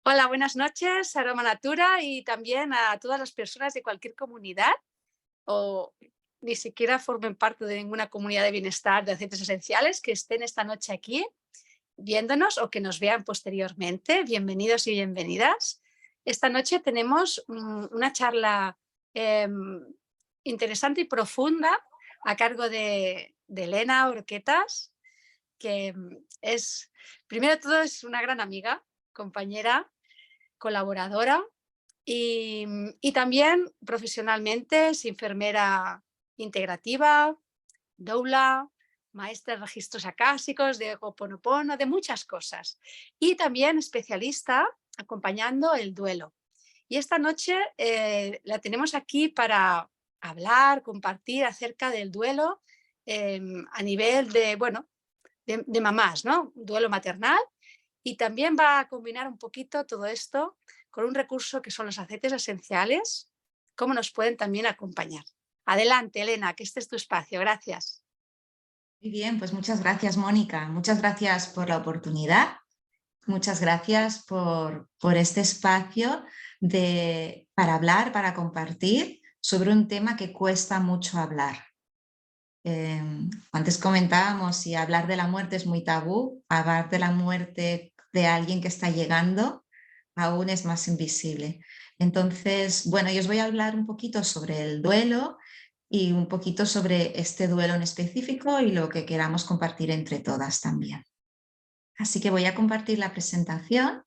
Hola, buenas noches, Aroma Natura y también a todas las personas de cualquier comunidad o ni siquiera formen parte de ninguna comunidad de bienestar de aceites esenciales que estén esta noche aquí viéndonos o que nos vean posteriormente. Bienvenidos y bienvenidas. Esta noche tenemos una charla em, interesante y profunda a cargo de Elena Orquetas, que es, primero de todo, es una gran amiga, compañera, colaboradora y también profesionalmente es enfermera integrativa, doula, maestra de registros acásicos, de Ho'oponopono, de muchas cosas. Y también especialista acompañando el duelo. Y esta noche la tenemos aquí para hablar, compartir acerca del duelo a nivel de, bueno, de mamás, ¿no? Duelo maternal y también va a combinar un poquito todo esto con un recurso que son los aceites esenciales, cómo nos pueden también acompañar. Adelante, Elena, que este es tu espacio. Gracias. Muy bien, pues muchas gracias, Mónica. Muchas gracias por la oportunidad. Muchas gracias por este espacio para hablar, para compartir sobre un tema que cuesta mucho hablar. Eh, Antes comentábamos si hablar de la muerte es muy tabú, hablar de la muerte de alguien que está llegando aún es más invisible. Entonces, bueno, yo os voy a hablar un poquito sobre el duelo y un poquito sobre este duelo en específico y lo que queramos compartir entre todas también. Así que voy a compartir la presentación.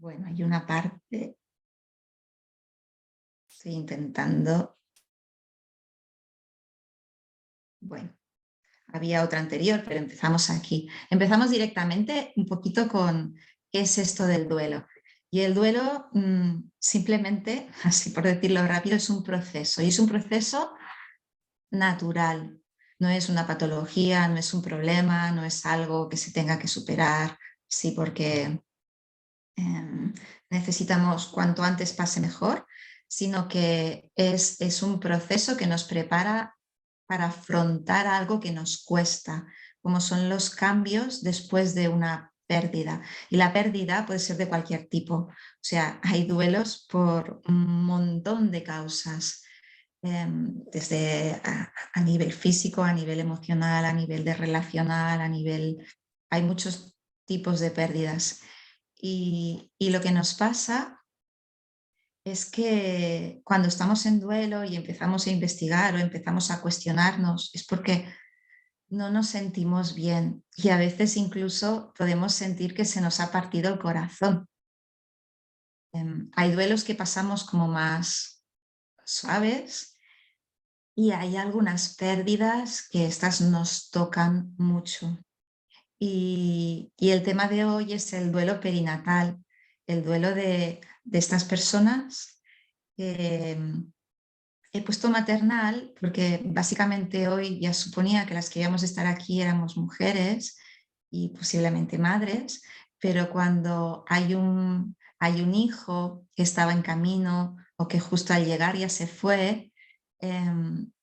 Bueno, hay una parte, estoy intentando, bueno, había otra anterior, pero empezamos aquí. Empezamos directamente un poquito con qué es esto del duelo. Y el duelo, simplemente, así por decirlo rápido, es un proceso. Y es un proceso natural. No es una patología, no es un problema, no es algo que se tenga que superar, sí, porque necesitamos cuanto antes pase mejor, sino que es un proceso que nos prepara para afrontar algo que nos cuesta, como son los cambios después de una pérdida. Y la pérdida puede ser de cualquier tipo. O sea, hay duelos por un montón de causas, desde a nivel físico, a nivel emocional, a nivel de relacional, a nivel... Hay muchos tipos de pérdidas. Y lo que nos pasa es que cuando estamos en duelo y empezamos a investigar o empezamos a cuestionarnos, es porque no nos sentimos bien y a veces incluso podemos sentir que se nos ha partido el corazón. Hay duelos que pasamos como más suaves y hay algunas pérdidas que estas nos tocan mucho. Y el tema de hoy es el duelo perinatal, el duelo de estas personas que he puesto maternal porque básicamente hoy ya suponía que las que íbamos a estar aquí éramos mujeres y posiblemente madres, pero cuando hay un hijo que estaba en camino o que justo al llegar ya se fue,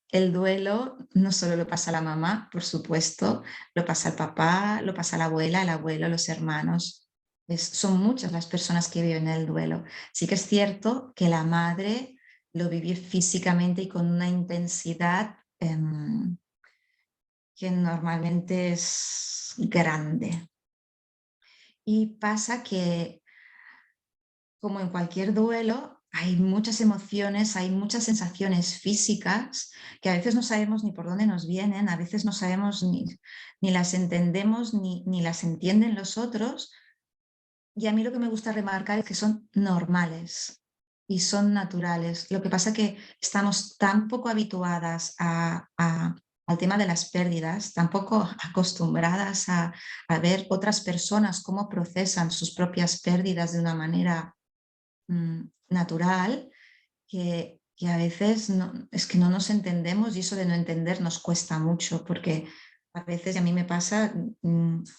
el duelo no solo lo pasa a la mamá, por supuesto, lo pasa al papá, lo pasa a la abuela, al abuelo, los hermanos. Son muchas las personas que viven el duelo. Sí que es cierto que la madre lo vive físicamente y con una intensidad que normalmente es grande. Y pasa que, como en cualquier duelo, hay muchas emociones, hay muchas sensaciones físicas que a veces no sabemos ni por dónde nos vienen, a veces no sabemos ni las entendemos ni las entienden los otros. Y a mí lo que me gusta remarcar es que son normales y son naturales. Lo que pasa es que estamos tan poco habituadas al tema de las pérdidas, tan poco acostumbradas a ver otras personas cómo procesan sus propias pérdidas de una manera natural, que a veces es que no nos entendemos y eso de no entender nos cuesta mucho porque A veces, y a mí me pasa,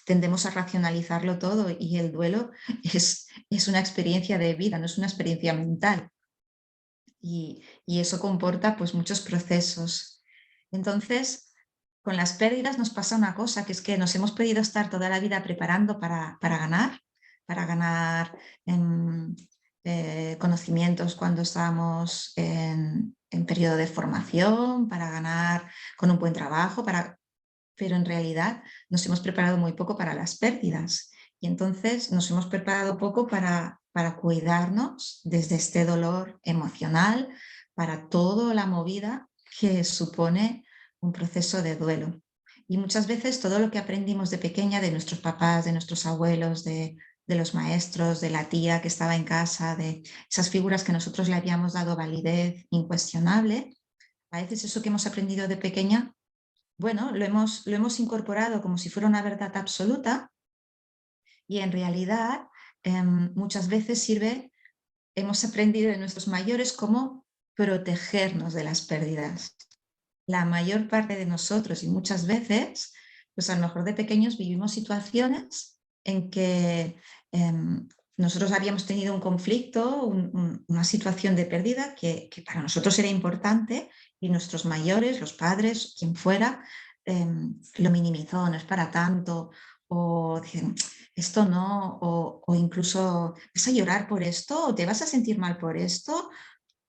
tendemos a racionalizarlo todo y el duelo es una experiencia de vida, no es una experiencia mental. Y eso comporta pues muchos procesos. Entonces, con las pérdidas nos pasa una cosa, que es que nos hemos podido estar toda la vida preparando para ganar conocimientos cuando estábamos en periodo de formación, para ganar con un buen trabajo, pero en realidad nos hemos preparado muy poco para las pérdidas. Y entonces nos hemos preparado poco para cuidarnos desde este dolor emocional, para toda la movida que supone un proceso de duelo. Y muchas veces todo lo que aprendimos de pequeña, de nuestros papás, de nuestros abuelos, de los maestros, de la tía que estaba en casa, de esas figuras que nosotros le habíamos dado validez incuestionable, a veces eso que hemos aprendido de pequeña, bueno, lo hemos incorporado como si fuera una verdad absoluta y en realidad muchas veces hemos aprendido de nuestros mayores cómo protegernos de las pérdidas. La mayor parte de nosotros y muchas veces, pues a lo mejor de pequeños vivimos situaciones en que nosotros habíamos tenido un conflicto, una situación de pérdida que para nosotros era importante y nuestros mayores, los padres, quien fuera, lo minimizó, no es para tanto, o dicen, esto no, o incluso, ¿vas a llorar por esto? ¿O te vas a sentir mal por esto?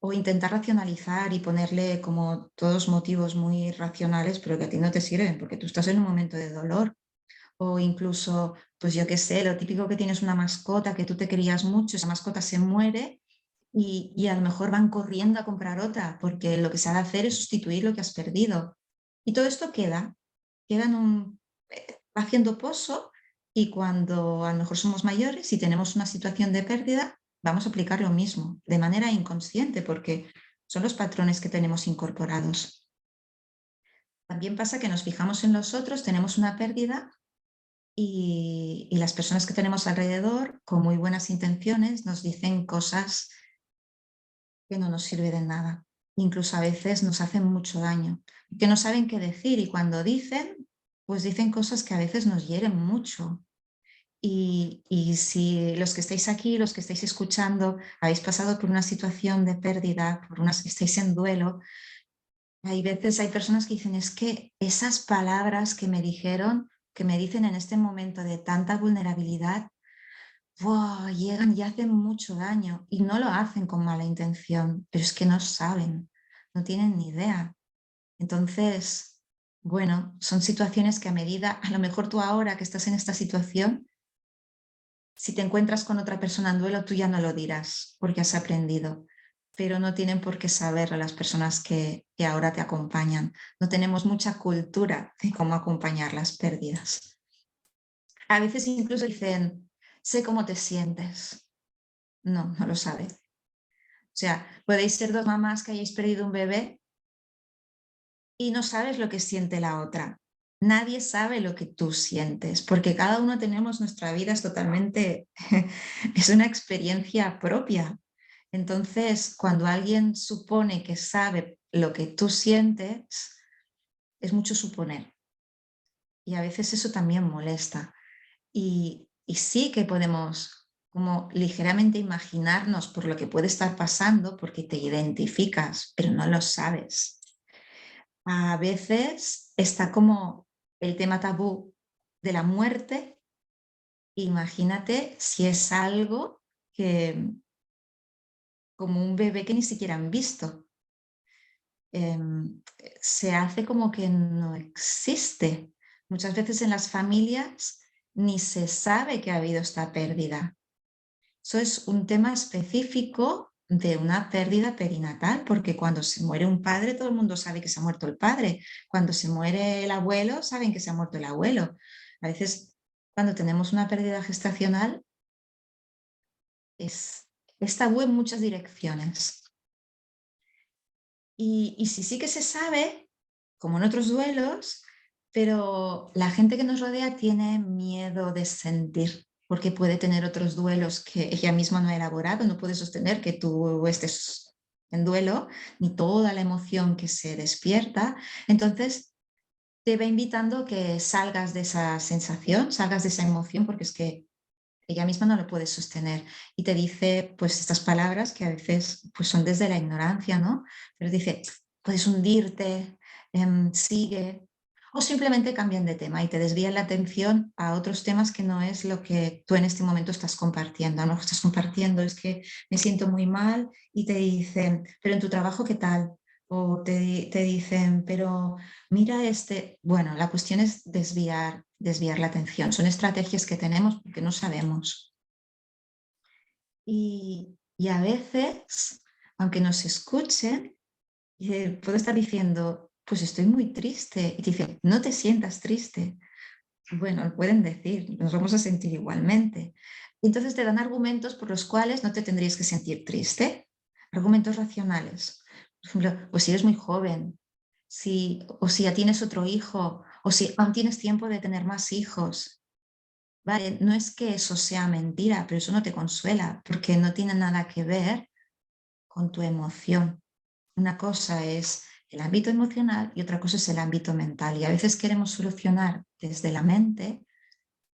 O intentar racionalizar y ponerle como todos motivos muy racionales, pero que a ti no te sirven, porque tú estás en un momento de dolor. O incluso, pues yo qué sé, lo típico que tienes una mascota que tú te querías mucho, esa mascota se muere y a lo mejor van corriendo a comprar otra, porque lo que se ha de hacer es sustituir lo que has perdido. Y todo esto queda va haciendo pozo y cuando a lo mejor somos mayores y tenemos una situación de pérdida, vamos a aplicar lo mismo, de manera inconsciente, porque son los patrones que tenemos incorporados. También pasa que nos fijamos en los otros, tenemos una pérdida y las personas que tenemos alrededor, con muy buenas intenciones, nos dicen cosas que no nos sirven de nada. Incluso a veces nos hacen mucho daño, que no saben qué decir y cuando dicen, pues dicen cosas que a veces nos hieren mucho. Y si los que estáis aquí, los que estáis escuchando, habéis pasado por una situación de pérdida, estáis en duelo, hay veces, hay personas que dicen, es que esas palabras que me dijeron, que me dicen en este momento de tanta vulnerabilidad, ¡wow!, llegan y hacen mucho daño y no lo hacen con mala intención, pero es que no saben, no tienen ni idea. Entonces, bueno, son situaciones que a medida, a lo mejor tú ahora que estás en esta situación, si te encuentras con otra persona en duelo, tú ya no lo dirás porque has aprendido, pero no tienen por qué saberlo las personas que ahora te acompañan. No tenemos mucha cultura de cómo acompañar las pérdidas. A veces incluso dicen, sé cómo te sientes. No, no lo sabe. O sea, podéis ser dos mamás que hayáis perdido un bebé y no sabes lo que siente la otra. Nadie sabe lo que tú sientes, porque cada uno tenemos nuestra vida, es totalmente, es una experiencia propia. Entonces, cuando alguien supone que sabe lo que tú sientes, es mucho suponer. Y a veces eso también molesta. Y sí que podemos como ligeramente imaginarnos por lo que puede estar pasando, porque te identificas, pero no lo sabes. A veces está como el tema tabú de la muerte. Imagínate si es algo que, como un bebé que ni siquiera han visto, se hace como que no existe. Muchas veces en las familias ni se sabe que ha habido esta pérdida. Eso es un tema específico de una pérdida perinatal, porque cuando se muere un padre, todo el mundo sabe que se ha muerto el padre. Cuando se muere el abuelo, saben que se ha muerto el abuelo. A veces, cuando tenemos una pérdida gestacional, es tabú en muchas direcciones. Y sí que se sabe, como en otros duelos, pero la gente que nos rodea tiene miedo de sentir, porque puede tener otros duelos que ella misma no ha elaborado, no puede sostener que tú estés en duelo, ni toda la emoción que se despierta. Entonces, te va invitando a que salgas de esa sensación, salgas de esa emoción, porque es que ella misma no lo puede sostener y te dice pues estas palabras que a veces pues son desde la ignorancia, ¿no? Pero dice, puedes hundirte, sigue, o simplemente cambian de tema y te desvían la atención a otros temas que no es lo que tú en este momento estás compartiendo. No estás compartiendo, es que me siento muy mal y te dicen, pero en tu trabajo, ¿qué tal? O te dicen, pero mira bueno, la cuestión es desviar la atención. Son estrategias que tenemos porque no sabemos. Y a veces, aunque nos escuchen, puedo estar diciendo, pues estoy muy triste. Y te dicen, no te sientas triste. Bueno, lo pueden decir, nos vamos a sentir igualmente. Y entonces te dan argumentos por los cuales no te tendrías que sentir triste. Argumentos racionales. Por ejemplo, pues si eres muy joven, o si ya tienes otro hijo, o si aún tienes tiempo de tener más hijos. Vale, no es que eso sea mentira, pero eso no te consuela, porque no tiene nada que ver con tu emoción. Una cosa es el ámbito emocional y otra cosa es el ámbito mental. Y a veces queremos solucionar desde la mente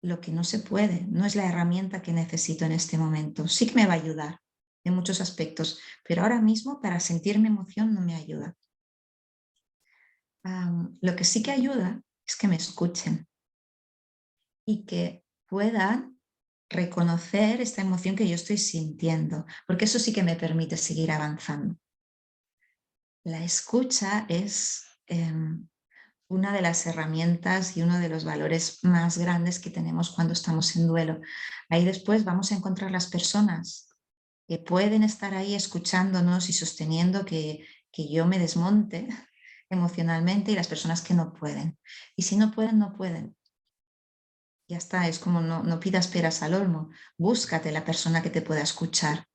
lo que no se puede, no es la herramienta que necesito en este momento. Sí que me va a ayudar en muchos aspectos, pero ahora mismo para sentir mi emoción no me ayuda. Lo que sí que ayuda es que me escuchen y que puedan reconocer esta emoción que yo estoy sintiendo, porque eso sí que me permite seguir avanzando. La escucha es una de las herramientas y uno de los valores más grandes que tenemos cuando estamos en duelo. Ahí después vamos a encontrar las personas que pueden estar ahí escuchándonos y sosteniendo que yo me desmonte emocionalmente y las personas que no pueden. Y si no pueden, no pueden. Ya está, es como no pidas peras al olmo. Búscate la persona que te pueda escuchar.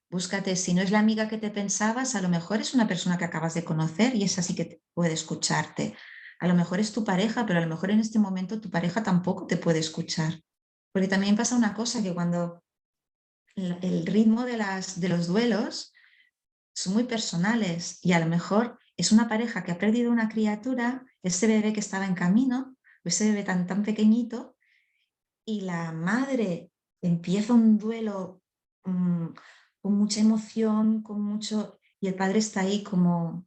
Búscate, si no es la amiga que te pensabas, a lo mejor es una persona que acabas de conocer y esa sí que puede escucharte. A lo mejor es tu pareja, pero a lo mejor en este momento tu pareja tampoco te puede escuchar. Porque también pasa una cosa, que cuando el ritmo de los duelos son muy personales y a lo mejor es una pareja que ha perdido una criatura, ese bebé que estaba en camino, ese bebé tan pequeñito, y la madre empieza un duelo con mucha emoción, y el padre está ahí como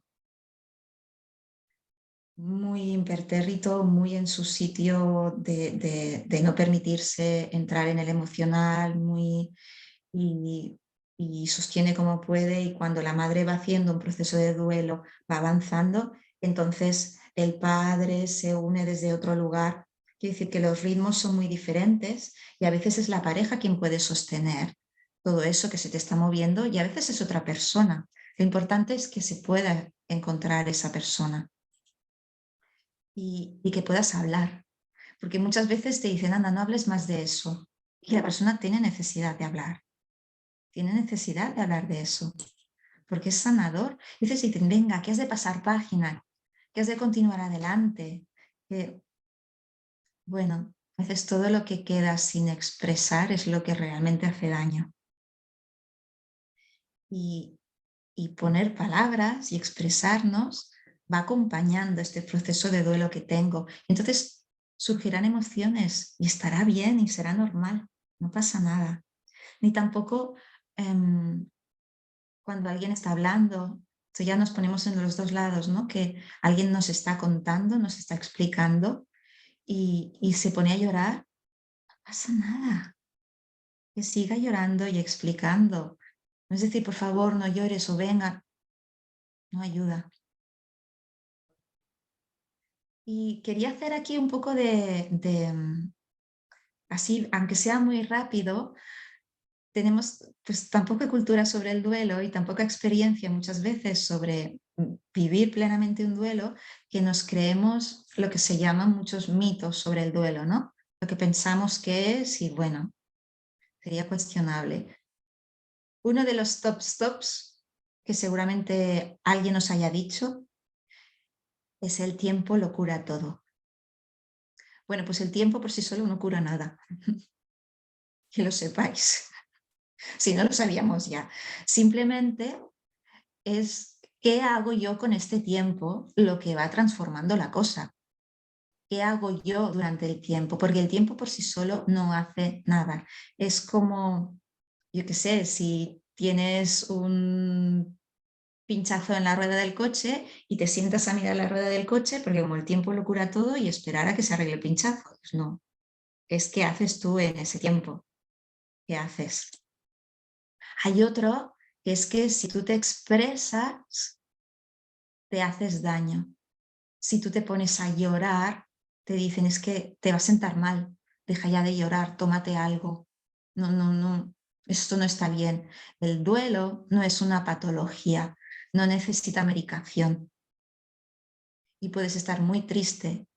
muy impertérrito, muy en su sitio de no permitirse entrar en el emocional, y, y sostiene como puede, y cuando la madre va haciendo un proceso de duelo, va avanzando, entonces el padre se une desde otro lugar. Quiere decir que los ritmos son muy diferentes y a veces es la pareja quien puede sostener todo eso que se te está moviendo y a veces es otra persona. Lo importante es que se pueda encontrar esa persona y que puedas hablar, porque muchas veces te dicen, anda, no hables más de eso, y la persona tiene necesidad de hablar, tiene necesidad de hablar de eso, porque es sanador. Dices, dicen, venga, que has de pasar página, que has de continuar adelante. Que, bueno, a veces todo lo que queda sin expresar es lo que realmente hace daño. Y, y poner palabras y expresarnos va acompañando este proceso de duelo que tengo. Entonces surgirán emociones y estará bien y será normal, no pasa nada. Ni tampoco cuando alguien está hablando, esto ya nos ponemos en los dos lados, ¿no? Que alguien nos está contando, nos está explicando y se pone a llorar, no pasa nada, que siga llorando y explicando. No es decir, por favor, no llores o venga, no ayuda. Y quería hacer aquí un poco así, aunque sea muy rápido, tenemos pues tan poca cultura sobre el duelo y tan poca experiencia muchas veces sobre vivir plenamente un duelo, que nos creemos lo que se llaman muchos mitos sobre el duelo, ¿no? Lo que pensamos que es y bueno, sería cuestionable. Uno de los top stops que seguramente alguien os haya dicho es el tiempo lo cura todo. Bueno, pues el tiempo por sí solo no cura nada, que lo sepáis, si no lo sabíamos ya. Simplemente es qué hago yo con este tiempo lo que va transformando la cosa. ¿qué hago yo durante el tiempo? Porque el tiempo por sí solo no hace nada. Es como, yo qué sé, si tienes un pinchazo en la rueda del coche y te sientas a mirar la rueda del coche, porque como el tiempo lo cura todo y esperar a que se arregle el pinchazo. Pues no, es qué haces tú en ese tiempo, qué haces. Hay otro que es que si tú te expresas, te haces daño. Si tú te pones a llorar, te dicen es que te va a sentar mal, deja ya de llorar, tómate algo. No, no, no, esto no está bien. El duelo no es una patología, no necesita medicación. Y puedes estar muy triste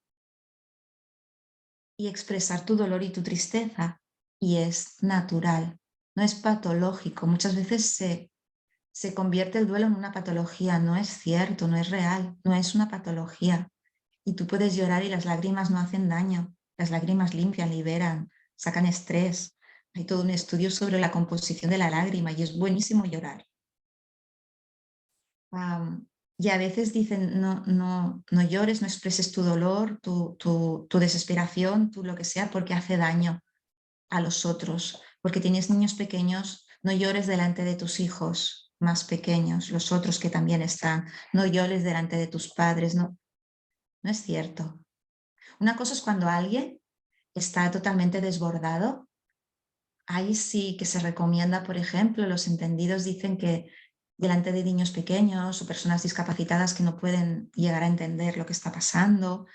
y expresar tu dolor y tu tristeza. Y es natural, no es patológico. Muchas veces se convierte el duelo en una patología. No es cierto, no es real, no es una patología. Y tú puedes llorar y las lágrimas no hacen daño. Las lágrimas limpian, liberan, sacan estrés. Hay todo un estudio sobre la composición de la lágrima y es buenísimo llorar. Y a veces dicen, no, no, no llores, no expreses tu dolor, tu desesperación, tu lo que sea, porque hace daño a los otros. Porque tienes niños pequeños, no llores delante de tus hijos más pequeños, los otros que también están. No llores delante de tus padres, no, no es cierto. Una cosa es cuando alguien está totalmente desbordado. Ahí sí que se recomienda, por ejemplo, los entendidos dicen que delante de niños pequeños o personas discapacitadas que no pueden llegar a entender lo que está pasando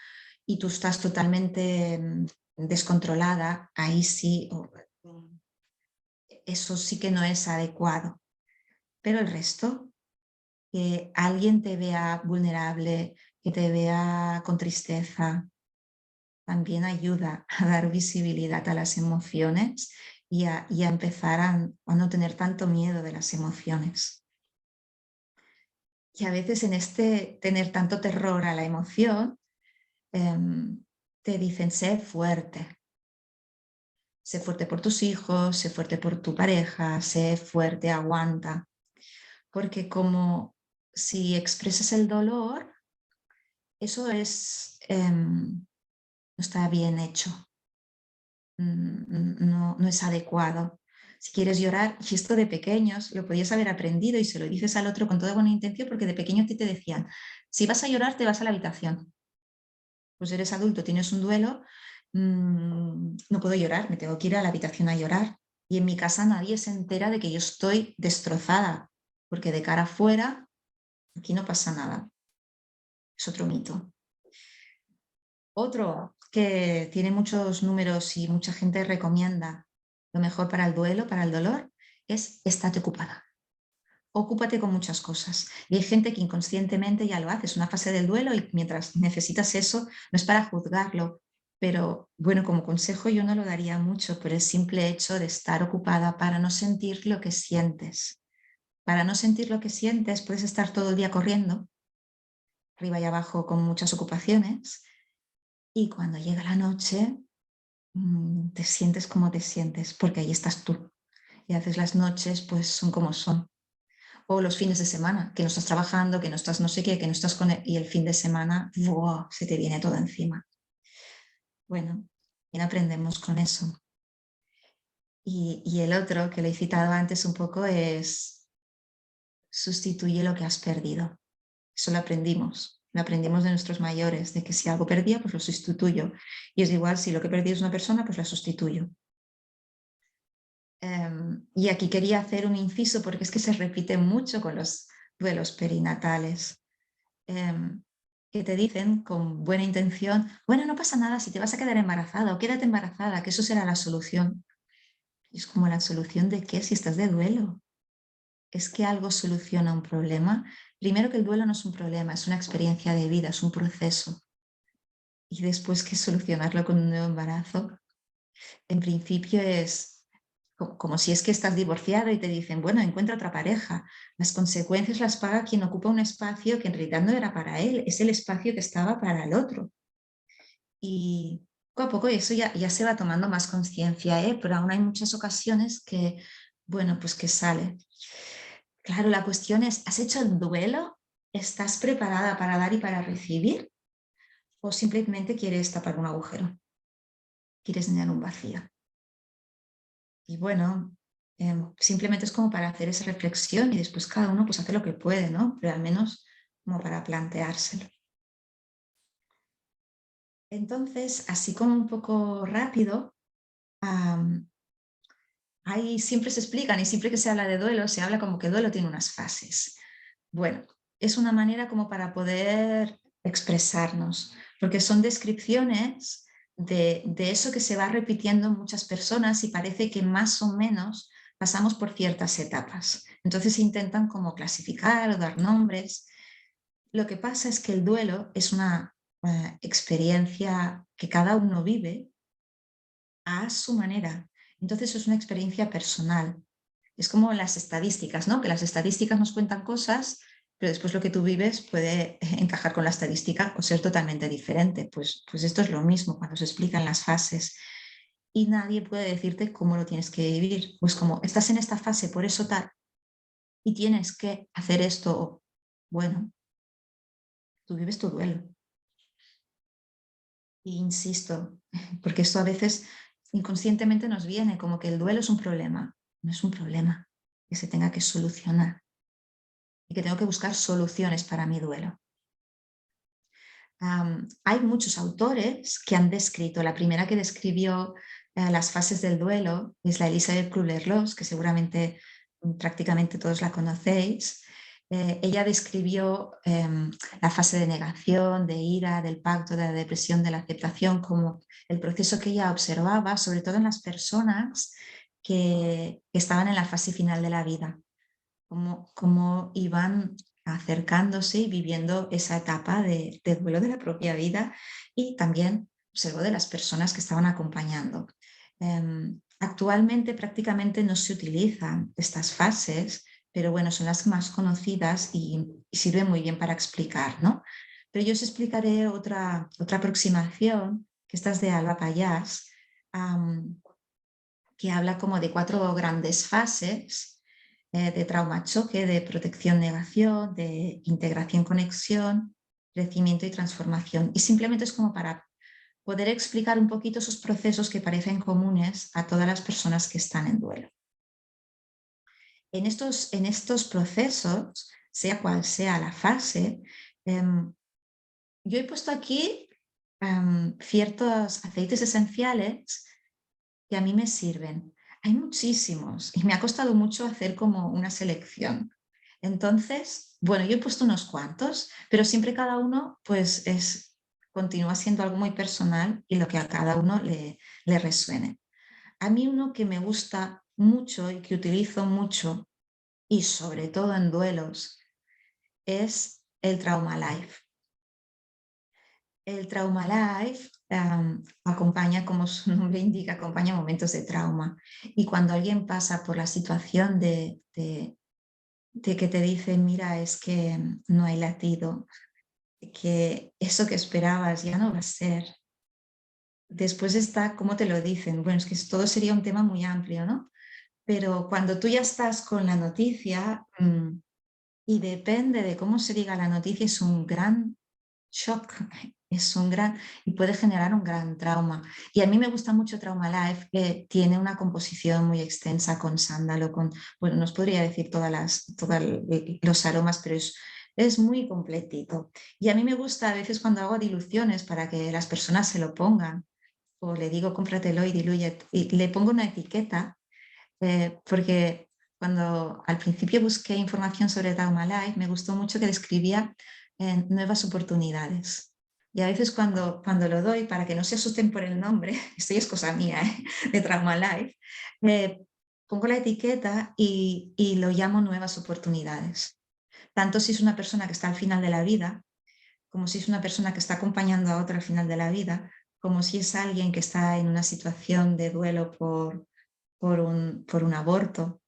y tú estás totalmente descontrolada, ahí sí, eso sí que no es adecuado. Pero el resto, que alguien te vea vulnerable, que te vea con tristeza, también ayuda a dar visibilidad a las emociones y a empezar a no tener tanto miedo de las emociones. Y a veces en este tener tanto terror a la emoción, te dicen, sé fuerte por tus hijos, sé fuerte por tu pareja, sé fuerte, aguanta. Porque como si expresas el dolor, eso no está bien hecho. No, no es adecuado. Si quieres llorar, y esto de pequeños lo podías haber aprendido y se lo dices al otro con toda buena intención, porque de pequeño a ti te decían, si vas a llorar, te vas a la habitación. Pues eres adulto, tienes un duelo, no puedo llorar, me tengo que ir a la habitación a llorar. Y en mi casa nadie se entera de que yo estoy destrozada, porque de cara afuera, aquí no pasa nada. Es otro mito. Otro que tiene muchos números y mucha gente recomienda lo mejor para el duelo, para el dolor, es estate ocupada. Ocúpate con muchas cosas. Y hay gente que inconscientemente ya lo hace, es una fase del duelo y mientras necesitas eso, no es para juzgarlo, pero bueno, como consejo yo no lo daría mucho por el simple hecho de estar ocupada para no sentir lo que sientes. Para no sentir lo que sientes, puedes estar todo el día corriendo, arriba y abajo con muchas ocupaciones, y cuando llega la noche te sientes como te sientes, porque ahí estás tú. Y a veces las noches pues son como son. O los fines de semana, que no estás trabajando, que no estás no sé qué, que no estás con y el fin de semana, ¡buah!, se te viene todo encima. Bueno, bien aprendemos con eso. Y el otro, que le he citado antes un poco, es sustituye lo que has perdido. Eso lo aprendimos. Lo aprendimos de nuestros mayores, de que si algo perdía, pues lo sustituyo. Y es igual, si lo que perdí es una persona, pues la sustituyo. Y aquí quería hacer un inciso porque es que se repite mucho con los duelos perinatales, que te dicen con buena intención, bueno, no pasa nada si te vas a quedar embarazada o quédate embarazada, que eso será la solución. Y es como la solución de qué si estás de duelo. ¿Es que algo soluciona un problema? Primero que el duelo no es un problema, es una experiencia de vida, es un proceso. Y después que solucionarlo con un nuevo embarazo, en principio es como si es que estás divorciado y te dicen, bueno, encuentra otra pareja. Las consecuencias las paga quien ocupa un espacio que en realidad no era para él, es el espacio que estaba para el otro. Y poco a poco eso ya se va tomando más conciencia, ¿eh? Pero aún hay muchas ocasiones que, bueno, pues que sale. Claro, la cuestión es, ¿has hecho el duelo? ¿Estás preparada para dar y para recibir? o simplemente quieres tapar un agujero, quieres llenar un vacío. Y bueno, simplemente es como para hacer esa reflexión y después cada uno pues hace lo que puede, ¿no? Pero al menos como para planteárselo. Entonces, así como un poco rápido, ahí siempre se explican y siempre que se habla de duelo, se habla como que duelo tiene unas fases. Bueno, es una manera como para poder expresarnos, porque son descripciones de eso que se va repitiendo en muchas personas y parece que más o menos pasamos por ciertas etapas. Entonces intentan como clasificar o dar nombres. Lo que pasa es que el duelo es una experiencia que cada uno vive a su manera. Entonces es una experiencia personal. Es como las estadísticas, ¿no? Que las estadísticas nos cuentan cosas, pero después lo que tú vives puede encajar con la estadística o ser totalmente diferente. Pues esto es lo mismo cuando se explican las fases y nadie puede decirte cómo lo tienes que vivir. Pues como estás en esta fase, por eso tal, y tienes que hacer esto, bueno, tú vives tu duelo. E insisto, porque esto a veces inconscientemente nos viene como que el duelo es un problema. No es un problema que se tenga que solucionar y que tengo que buscar soluciones para mi duelo. Hay muchos autores que han descrito, la primera que describió las fases del duelo es la Elizabeth Kubler-Ross, que seguramente prácticamente todos la conocéis. Ella describió la fase de negación, de ira, del pacto, de la depresión, de la aceptación, como el proceso que ella observaba, sobre todo en las personas que estaban en la fase final de la vida, cómo iban acercándose y viviendo esa etapa de duelo de la propia vida y también observó de las personas que estaban acompañando. Actualmente prácticamente no se utilizan estas fases, pero bueno, son las más conocidas y sirven muy bien para explicar, ¿no? Pero yo os explicaré otra aproximación, que esta es de Alba Pallás, que habla como de 4 grandes fases de trauma-choque, de protección-negación, de integración-conexión, crecimiento y transformación. Y simplemente es como para poder explicar un poquito esos procesos que parecen comunes a todas las personas que están en duelo. En estos procesos, sea cual sea la fase, yo he puesto aquí ciertos aceites esenciales que a mí me sirven. Hay muchísimos y me ha costado mucho hacer como una selección. Entonces, bueno, yo he puesto unos cuantos, pero siempre cada uno pues continúa siendo algo muy personal y lo que a cada uno le resuene. A mí uno que me gusta mucho y que utilizo mucho y sobre todo en duelos es el Trauma Life. El Trauma Life acompaña, como su nombre indica, acompaña momentos de trauma. Y cuando alguien pasa por la situación de que te dicen, mira, es que no hay latido, que eso que esperabas ya no va a ser. Después está cómo te lo dicen. Bueno, es que todo sería un tema muy amplio, ¿no? Pero cuando tú ya estás con la noticia, y depende de cómo se diga la noticia, es un gran shock, y puede generar un gran trauma. Y a mí me gusta mucho Trauma Life, que tiene una composición muy extensa con sándalo, bueno, no os podría decir todos los aromas, pero es muy completito. Y a mí me gusta a veces cuando hago diluciones para que las personas se lo pongan, o le digo cómpratelo y diluye, y le pongo una etiqueta, porque cuando al principio busqué información sobre Trauma Life, me gustó mucho que describía nuevas oportunidades. Y a veces cuando lo doy, para que no se asusten por el nombre, esto ya es cosa mía, de Trauma Life, pongo la etiqueta y lo llamo nuevas oportunidades. Tanto si es una persona que está al final de la vida, como si es una persona que está acompañando a otra al final de la vida, como si es alguien que está en una situación de duelo por un aborto.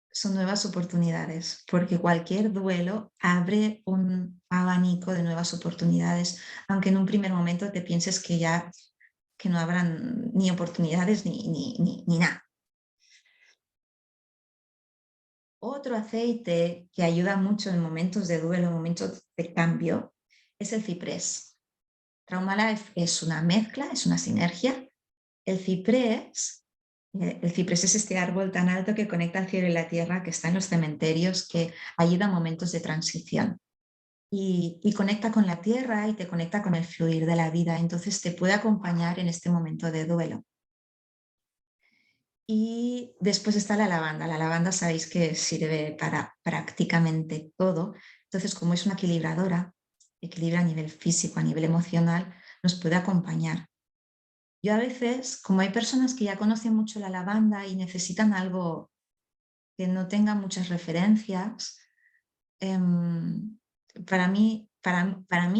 Son nuevas oportunidades, porque cualquier duelo abre un abanico de nuevas oportunidades, aunque en un primer momento te pienses que no habrán ni oportunidades ni nada. Otro aceite que ayuda mucho en momentos de duelo, momentos de cambio, es el ciprés. Traumalife es una mezcla, es una sinergia. El ciprés es este árbol tan alto que conecta el cielo y la tierra, que está en los cementerios, que ayuda a momentos de transición. Y conecta con la tierra y te conecta con el fluir de la vida. Entonces te puede acompañar en este momento de duelo. Y después está la lavanda. La lavanda sabéis que sirve para prácticamente todo. Entonces, como es una equilibradora, equilibra a nivel físico, a nivel emocional, nos puede acompañar. Yo a veces, como hay personas que ya conocen mucho la lavanda y necesitan algo que no tenga muchas referencias, em, para mí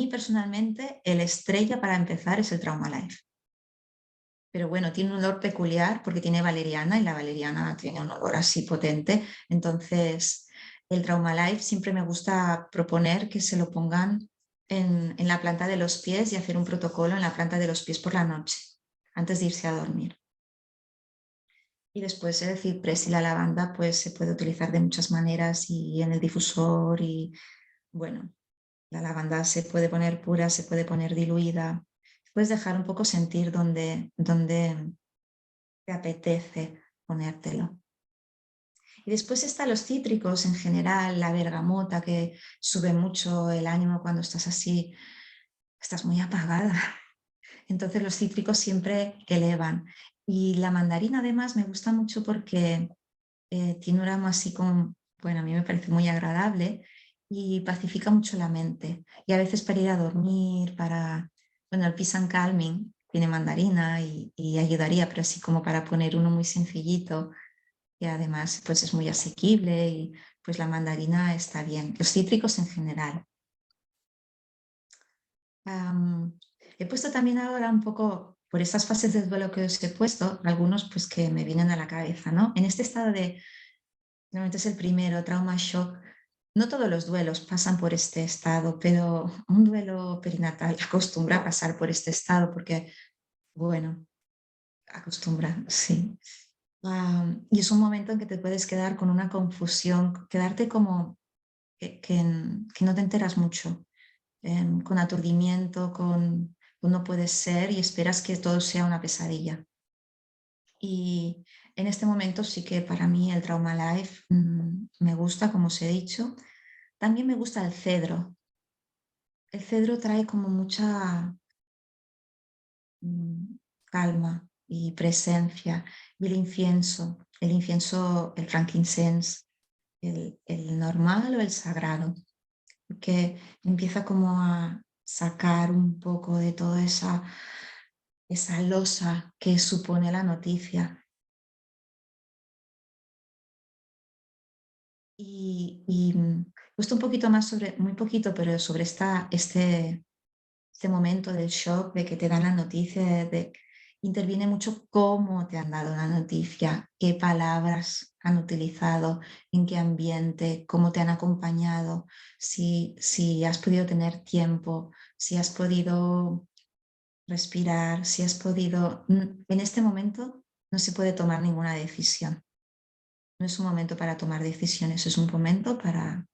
personalmente, el estrella para empezar es el Traumalife. Pero bueno, tiene un olor peculiar porque tiene valeriana y la valeriana tiene un olor así potente. Entonces, el Traumalife siempre me gusta proponer que se lo pongan en la planta de los pies y hacer un protocolo en la planta de los pies por la noche, antes de irse a dormir. Y después el ciprés y la lavanda pues se puede utilizar de muchas maneras y en el difusor y bueno, la lavanda se puede poner pura, se puede poner diluida. Puedes dejar un poco sentir donde te apetece ponértelo. Y después están los cítricos en general, la bergamota que sube mucho el ánimo cuando estás así, estás muy apagada. Entonces los cítricos siempre elevan. Y la mandarina además me gusta mucho porque tiene un aroma así como, bueno, a mí me parece muy agradable y pacifica mucho la mente. Y a veces para ir a dormir, bueno, el Peace and Calming tiene mandarina y ayudaría, pero así como para poner uno muy sencillito y además pues es muy asequible y pues la mandarina está bien. Los cítricos en general. He puesto también ahora un poco, por estas fases del duelo que os he puesto, algunos pues que me vienen a la cabeza, ¿no? En este estado de normalmente es el primero, trauma, shock. No todos los duelos pasan por este estado, pero un duelo perinatal acostumbra a pasar por este estado porque, bueno, acostumbra, sí. Y es un momento en que te puedes quedar con una confusión, quedarte como que no te enteras mucho, con aturdimiento, con no puedes ser y esperas que todo sea una pesadilla. Y en este momento sí que para mí el Trauma Life me gusta, como os he dicho. También me gusta el cedro. El cedro trae como mucha calma y presencia. Y el incienso, el frankincense, el normal o el sagrado, que empieza como a sacar un poco de toda esa losa que supone la noticia. Y justo un poquito más sobre, muy poquito, pero sobre este momento del shock, de que te dan la noticia, interviene mucho cómo te han dado la noticia, qué palabras han utilizado, en qué ambiente, cómo te han acompañado, si has podido tener tiempo, si has podido respirar, si has podido... En este momento no se puede tomar ninguna decisión. No es un momento para tomar decisiones, es un momento para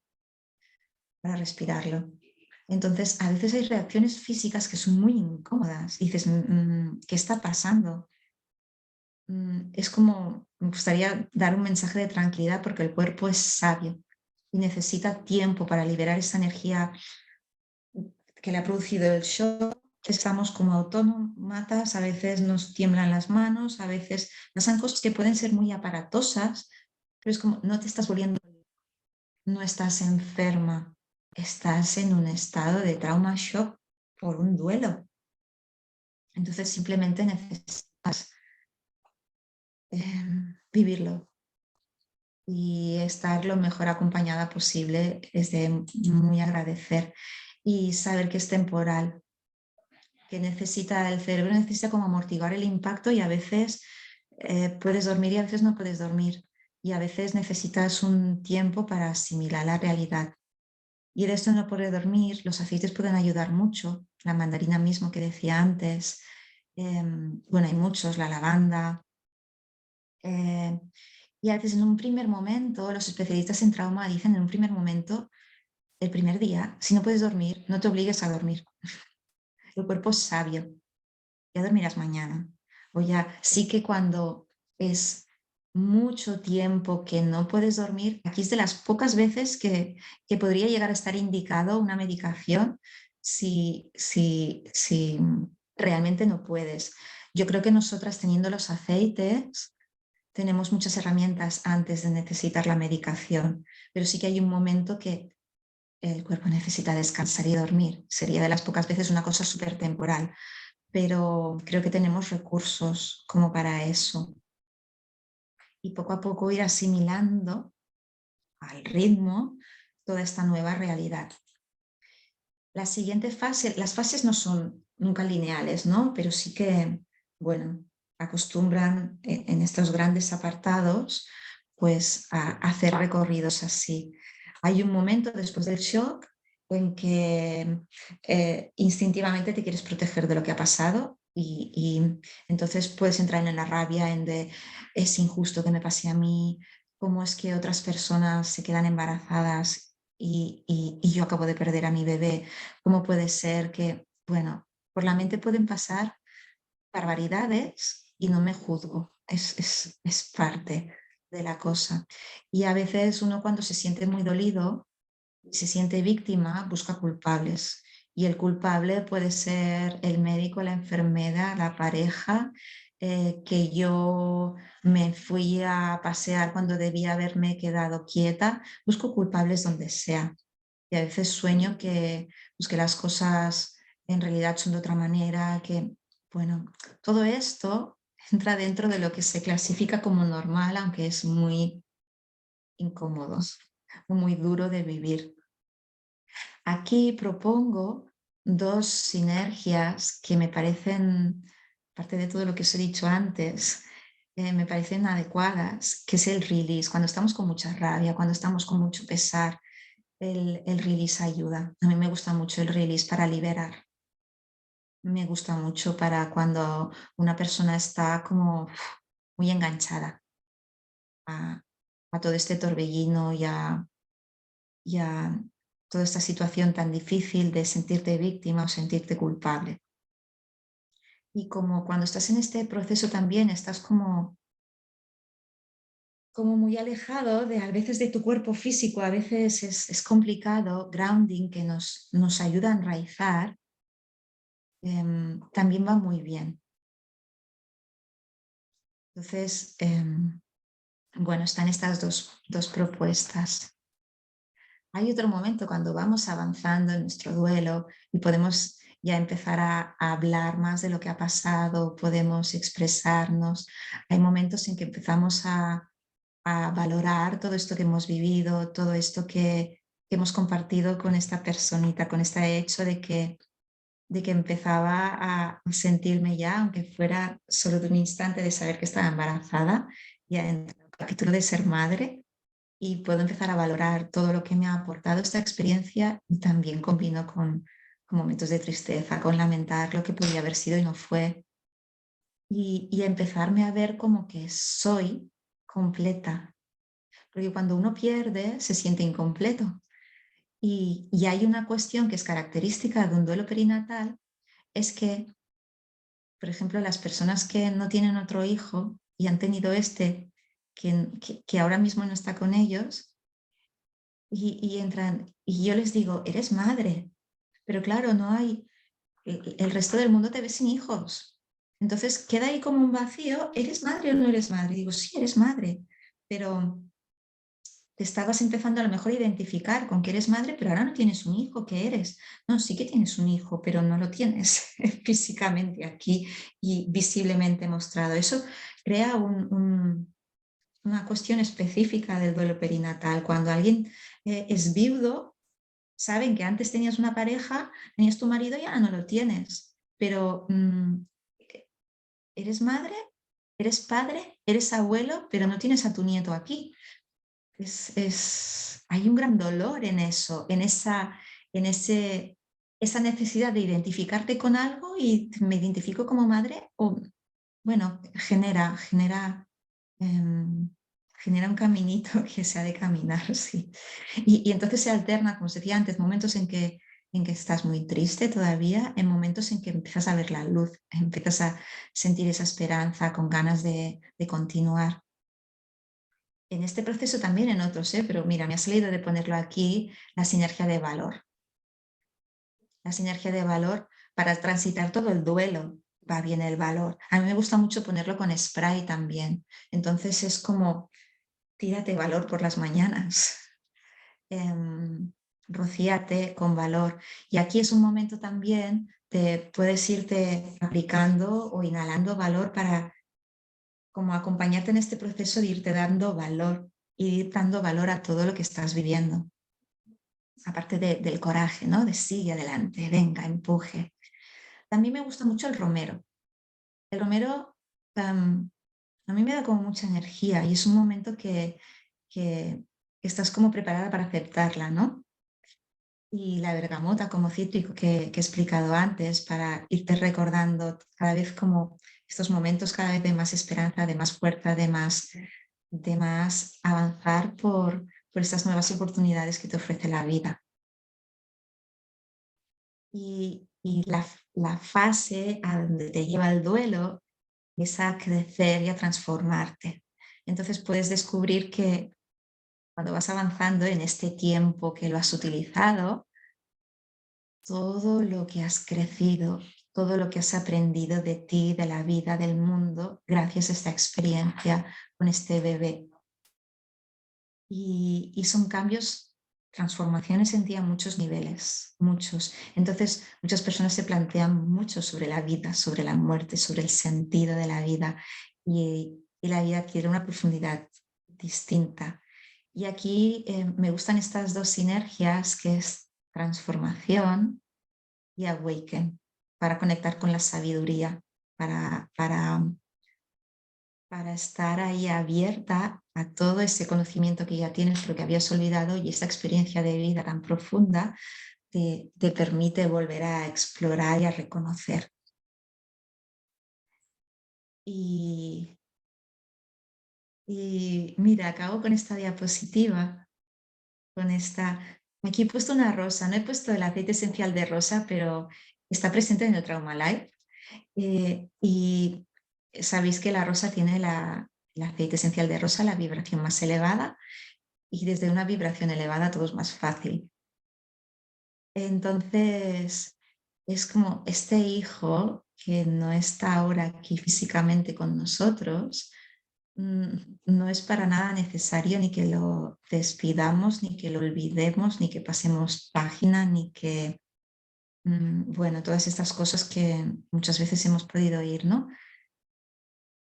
respirarlo. Entonces, a veces hay reacciones físicas que son muy incómodas. Y dices, ¿qué está pasando? Es como, me gustaría dar un mensaje de tranquilidad porque el cuerpo es sabio y necesita tiempo para liberar esa energía que le ha producido el shock. Estamos como autómatas, a veces nos tiemblan las manos, a veces pasan cosas que pueden ser muy aparatosas, pero es como, no te estás volviendo, no estás enferma, estás en un estado de trauma shock por un duelo. Entonces simplemente necesitas vivirlo y estar lo mejor acompañada posible es de muy agradecer y saber que es temporal, que necesita el cerebro, necesita como amortiguar el impacto y a veces puedes dormir y a veces no puedes dormir y a veces necesitas un tiempo para asimilar la realidad. Y de esto no poder dormir, los aceites pueden ayudar mucho, la mandarina mismo que decía antes, bueno, hay muchos, la lavanda. Y a veces en un primer momento, los especialistas en trauma dicen en un primer momento, el primer día, si no puedes dormir, no te obligues a dormir. El cuerpo es sabio, ya dormirás mañana. O ya sí que cuando es mucho tiempo que no puedes dormir, aquí es de las pocas veces que podría llegar a estar indicado una medicación si realmente no puedes. Yo creo que nosotras teniendo los aceites tenemos muchas herramientas antes de necesitar la medicación, pero sí que hay un momento que el cuerpo necesita descansar y dormir. Sería de las pocas veces una cosa súper temporal, pero creo que tenemos recursos como para eso. Y poco a poco ir asimilando al ritmo toda esta nueva realidad. La siguiente fase, las fases no son nunca lineales, ¿no? Pero sí que, bueno, acostumbran en estos grandes apartados, pues a hacer recorridos así. Hay un momento después del shock en que instintivamente te quieres proteger de lo que ha pasado y entonces puedes entrar en la rabia, en de es injusto que me pase a mí, cómo es que otras personas se quedan embarazadas y yo acabo de perder a mi bebé. ¿Cómo puede ser que, bueno, por la mente pueden pasar barbaridades y no me juzgo? Es parte de la cosa. Y a veces uno cuando se siente muy dolido, se siente víctima, busca culpables. Y el culpable puede ser el médico, la enfermera, la pareja, que yo me fui a pasear cuando debía haberme quedado quieta. Busco culpables donde sea. Y a veces sueño que, pues, que las cosas en realidad son de otra manera, que, bueno, todo esto entra dentro de lo que se clasifica como normal, aunque es muy incómodo, muy duro de vivir. Aquí propongo dos sinergias que me parecen, aparte de todo lo que os he dicho antes, me parecen adecuadas, que es el release, cuando estamos con mucha rabia, cuando estamos con mucho pesar, el release ayuda. A mí me gusta mucho el release para liberar. Me gusta mucho para cuando una persona está como muy enganchada a, a todo este torbellino y a toda esta situación tan difícil de sentirte víctima o sentirte culpable. Y como cuando estás en este proceso también estás como muy alejado de a veces de tu cuerpo físico, a veces es complicado, grounding que nos ayuda a enraizar, también va muy bien. Entonces, bueno, están estas dos propuestas. Hay otro momento cuando vamos avanzando en nuestro duelo y podemos ya empezar a hablar más de lo que ha pasado, podemos expresarnos. Hay momentos en que empezamos a valorar todo esto que hemos vivido, todo esto que hemos compartido con esta personita, con este hecho de que empezaba a sentirme ya, aunque fuera solo de un instante de saber que estaba embarazada, ya en el capítulo de ser madre, y puedo empezar a valorar todo lo que me ha aportado esta experiencia y también combino con momentos de tristeza, con lamentar lo que podía haber sido y no fue, y empezarme a ver como que soy completa, porque cuando uno pierde se siente incompleto. Y hay una cuestión que es característica de un duelo perinatal, es que, por ejemplo, las personas que no tienen otro hijo y han tenido este, que ahora mismo no está con ellos, y entran, y yo les digo, eres madre, pero claro, no hay, el resto del mundo te ve sin hijos. Entonces queda ahí como un vacío, ¿eres madre o no eres madre? Y digo, sí, eres madre, pero te estabas empezando a lo mejor a identificar con que eres madre, pero ahora no tienes un hijo, ¿qué eres? No, sí que tienes un hijo, pero no lo tienes físicamente aquí y visiblemente mostrado. Eso crea una cuestión específica del duelo perinatal. Cuando alguien es viudo, saben que antes tenías una pareja, tenías tu marido y ahora no lo tienes, pero eres madre, eres padre, eres abuelo, pero no tienes a tu nieto aquí. Hay un gran dolor en eso, esa necesidad de identificarte con algo y me identifico como madre, o bueno, genera genera un caminito que se ha de caminar, sí. Y entonces se alterna, como os decía antes, momentos en que estás muy triste todavía, en momentos en que empiezas a ver la luz, empiezas a sentir esa esperanza con ganas de continuar. En este proceso también en otros, pero mira, me ha salido de ponerlo aquí la sinergia de valor. La sinergia de valor para transitar todo el duelo, va bien el valor. A mí me gusta mucho ponerlo con spray también. Entonces es como, tírate valor por las mañanas. Rocíate con valor. Y aquí es un momento también de puedes irte aplicando o inhalando valor para como acompañarte en este proceso de irte dando valor y ir dando valor a todo lo que estás viviendo. Aparte del coraje, ¿no? De sigue adelante, venga, empuje. También me gusta mucho el romero. El romero a mí me da como mucha energía y es un momento que estás como preparada para aceptarla, ¿no? Y la bergamota como cítrico que he explicado antes para irte recordando cada vez como estos momentos cada vez de más esperanza, de más fuerza, de más avanzar por estas nuevas oportunidades que te ofrece la vida. Y la fase a donde te lleva el duelo es a crecer y a transformarte. Entonces puedes descubrir que cuando vas avanzando en este tiempo que lo has utilizado, todo lo que has crecido, todo lo que has aprendido de ti, de la vida, del mundo, gracias a esta experiencia con este bebé. Y son cambios, transformaciones en ti a muchos niveles, muchos. Entonces, muchas personas se plantean mucho sobre la vida, sobre la muerte, sobre el sentido de la vida y la vida adquiere una profundidad distinta. Y aquí me gustan estas dos sinergias que es transformación y awaken, para conectar con la sabiduría, para estar ahí abierta a todo ese conocimiento que ya tienes, pero que habías olvidado, y esa experiencia de vida tan profunda te permite volver a explorar y a reconocer. Y, y mira, acabo con esta diapositiva, con esta... Aquí he puesto una rosa, no he puesto el aceite esencial de rosa, pero está presente en el Trauma Life. Y sabéis que la rosa tiene el aceite esencial de rosa, la vibración más elevada, y desde una vibración elevada todo es más fácil. Entonces, es como este hijo que no está ahora aquí físicamente con nosotros, no es para nada necesario ni que lo despidamos, ni que lo olvidemos, ni que pasemos página, ni que, bueno, todas estas cosas que muchas veces hemos podido oír, ¿no?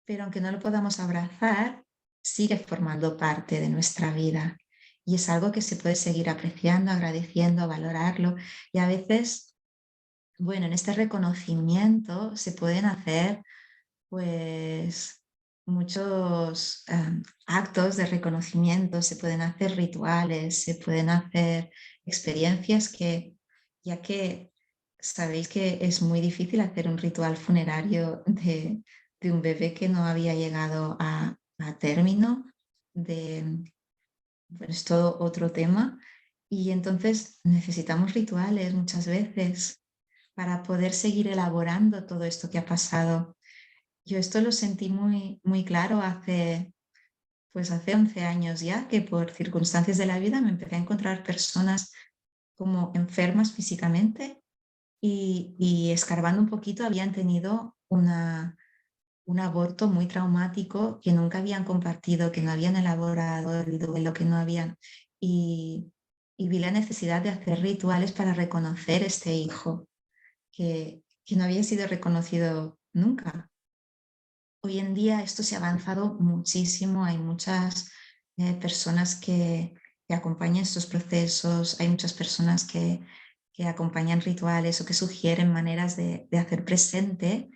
Pero aunque no lo podamos abrazar, sigue formando parte de nuestra vida. Y es algo que se puede seguir apreciando, agradeciendo, valorarlo. Y a veces, bueno, en este reconocimiento se pueden hacer pues muchos actos de reconocimiento, se pueden hacer rituales, se pueden hacer experiencias que, ya que sabéis que es muy difícil hacer un ritual funerario de un bebé que no había llegado a término, bueno, es todo otro tema. Y entonces necesitamos rituales muchas veces para poder seguir elaborando todo esto que ha pasado. Yo esto lo sentí muy, muy claro pues hace 11 años ya, que por circunstancias de la vida me empecé a encontrar personas como enfermas físicamente y escarbando un poquito habían tenido un aborto muy traumático que nunca habían compartido, que no habían elaborado el duelo, que no habían... Y, y vi la necesidad de hacer rituales para reconocer este hijo que no había sido reconocido nunca. Hoy en día esto se ha avanzado muchísimo, hay muchas personas que acompañan estos procesos, hay muchas personas que acompañan rituales o que sugieren maneras de hacer presente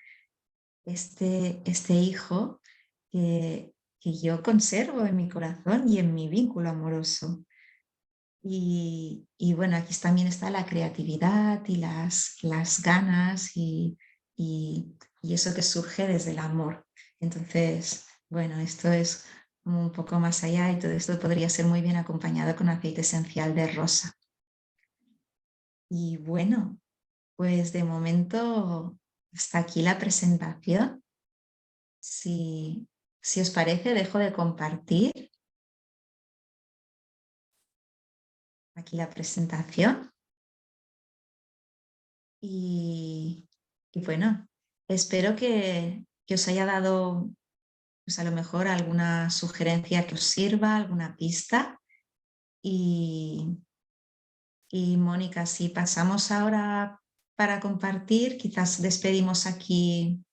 este hijo que yo conservo en mi corazón y en mi vínculo amoroso. Y bueno, aquí también está la creatividad y las ganas y eso que surge desde el amor. Entonces, bueno, esto es como un poco más allá, y todo esto podría ser muy bien acompañado con aceite esencial de rosa. Y bueno, pues de momento hasta aquí la presentación. Si os parece, dejo de compartir aquí la presentación y, y bueno, espero que os haya dado pues a lo mejor alguna sugerencia que os sirva, alguna pista. Y Mónica, si pasamos ahora para compartir, quizás despedimos aquí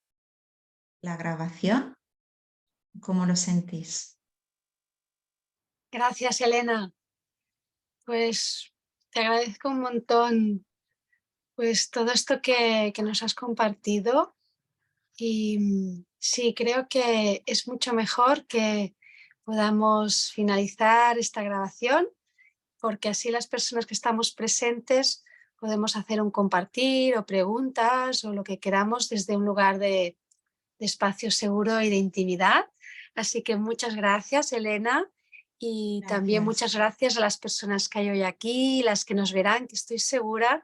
la grabación. ¿Cómo lo sentís? Gracias, Elena. Pues te agradezco un montón pues todo esto que nos has compartido y sí, creo que es mucho mejor que podamos finalizar esta grabación porque así las personas que estamos presentes podemos hacer un compartir o preguntas o lo que queramos desde un lugar de espacio seguro y de intimidad. Así que muchas gracias, Elena, y también Gracias. muchas gracias a las personas que hay hoy aquí, las que nos verán, que estoy segura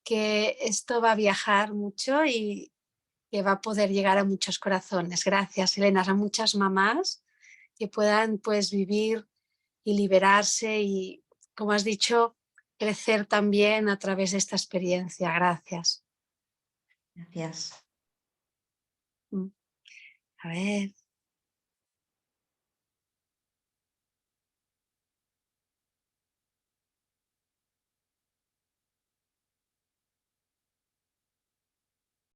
que esto va a viajar mucho y que va a poder llegar a muchos corazones. Gracias, Elena, a muchas mamás que puedan pues vivir y liberarse y, como has dicho, crecer también a través de esta experiencia. Gracias. Gracias. A ver.